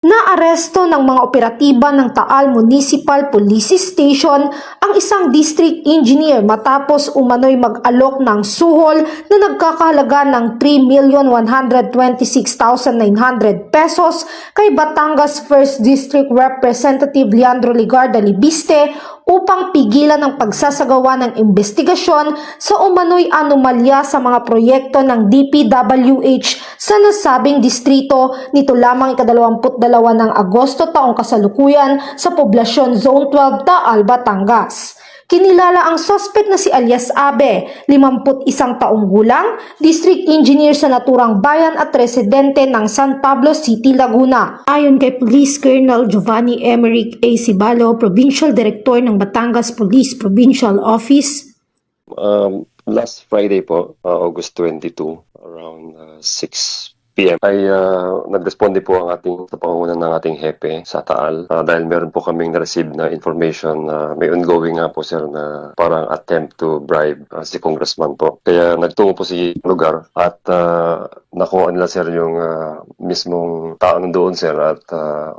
Naaresto ng mga operatiba ng Taal Municipal Police Station ang isang district engineer matapos umano'y mag-alok ng suhol na nagkakahalaga ng 3,126,900 pesos kay Batangas 1st District Representative Leandro Ligarda Libiste upang pigilan ang pagsasagawa ng investigasyon sa umano'y anomalya sa mga proyekto ng DPWH sa nasabing distrito nito lamang ika-22 ng Agosto taong kasalukuyan sa poblasyon Zone 12 Taal, Batangas. Kinilala ang suspect na si alias Abe, 51 taong gulang, district engineer sa naturang bayan at residente ng San Pablo City, Laguna. Ayon kay Police Colonel Giovanni Emerick A. Cibalo, Provincial Director ng Batangas Police Provincial Office. Last Friday po, August 22, around 6 PM ay nag-responde po ang ating sa pangunguna ng ating hepe sa Taal dahil meron po kaming na-receive na information na may ongoing nga po sir na parang attempt to bribe si congressman po. Kaya nagtungo po si lugar at nakuha nila sir yung mismong tao doon sir at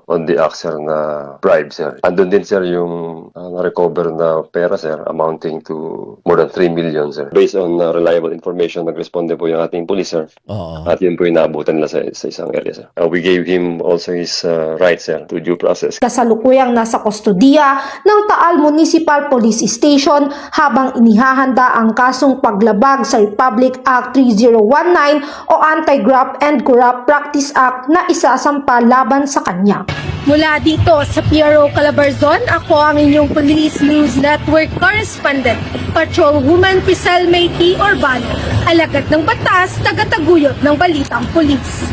on the act sir na bribe sir. Andun din sir yung na-recover na pera sir amounting to more than 3 million sir. Based on reliable information, nag-responde po yung ating police sir. At yun po yung naabutan nila sa isang area sir. We gave him also his rights sir to due process. Kasalukuyang nasa kustodiya ng Taal Municipal Police Station habang inihahanda ang kasong paglabag sa Republic Act 3019 o Anti-Graft and Corrupt Practice Act na isasampa laban sa kanya. Mula dito sa PRO Calabarzon, ako ang inyong Police News Network Correspondent, Patrolwoman Prisel May T. Urbano, alagad ng batas, tagataguyod ng balitang pulis.